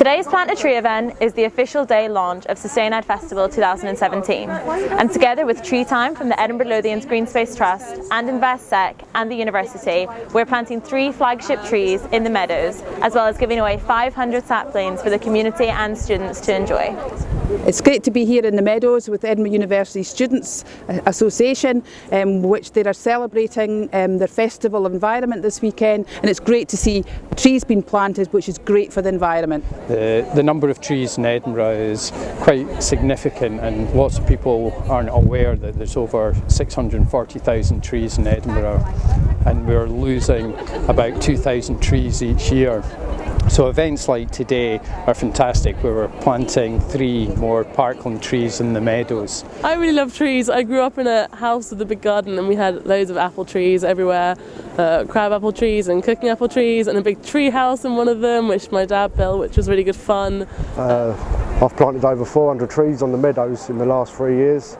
Today's Plant a Tree event is the official day launch of Sustained Festival 2017, and together with Tree Time from the Edinburgh Lothians Green Space Trust and InvestSec and the university, we're planting 3 flagship trees in the meadows, as well as giving away 500 saplings for the community and students to enjoy. It's great to be here in the meadows with Edinburgh University Students Association, which they are celebrating their festival environment this weekend, and it's great to see trees being planted, which is great for the environment. The number of trees in Edinburgh is quite significant, and lots of people aren't aware that there's over 640,000 trees in Edinburgh, and we're losing about 2,000 trees each year. So events like today are fantastic. We were planting 3 more parkland trees in the meadows. I really love trees. I grew up in a house with a big garden, and we had loads of apple trees everywhere, crab apple trees and cooking apple trees, and a big tree house in one of them which my dad built, which was really good fun. I've planted over 400 trees on the meadows in the last 3 years,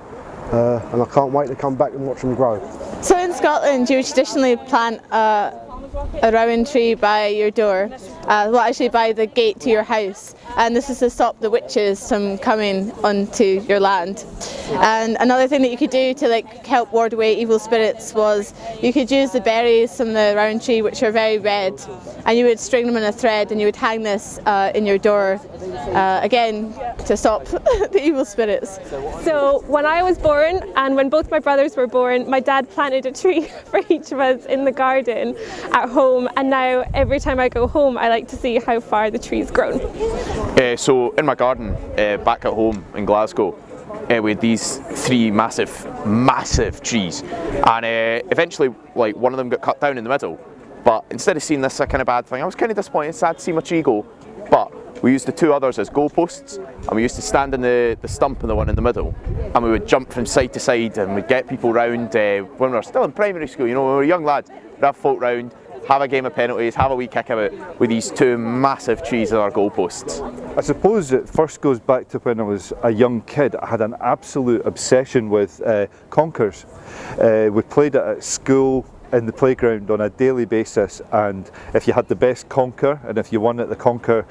and I can't wait to come back and watch them grow. So in Scotland you would traditionally plant a rowan tree by your door, well actually by the gate to your house, and this is to stop the witches from coming onto your land. And another thing that you could do to help ward away evil spirits was you could use the berries from the rowan tree, which are very red, and you would string them in a thread and you would hang this in your door, again to stop the evil spirits. So when I was born and when both my brothers were born, my dad planted a tree for each of us in the garden at home, and now every time I go home I like to see how far the tree's grown. So in my garden back at home in Glasgow, we had these 3 massive trees, and eventually one of them got cut down in the middle, but instead of seeing this as a kind of bad thing, I was kind of disappointed, sad to see my tree go, but we used the 2 others as goalposts, and we used to stand in the stump of the one in the middle, and we would jump from side to side, and we'd get people round when we were still in primary school, you know, when we were young lads, we'd have folk round, have a game of penalties, have a wee kick about with these 2 massive trees as our goalposts. I suppose it first goes back to when I was a young kid. I had an absolute obsession with conkers. We played it at school in the playground on a daily basis, and if you had the best conker and if you won at the conker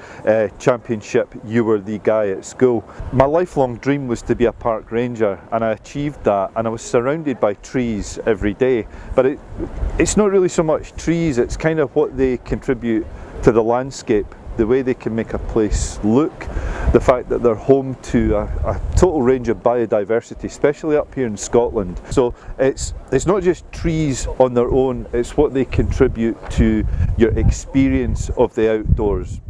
championship, you were the guy at school. My lifelong dream was to be a park ranger, and I achieved that, and I was surrounded by trees every day. But it's not really so much trees, it's kind of what they contribute to the landscape, the way they can make a place look, the fact that they're home to a total range of biodiversity, especially up here in Scotland. So it's not just trees on their own, it's what they contribute to your experience of the outdoors.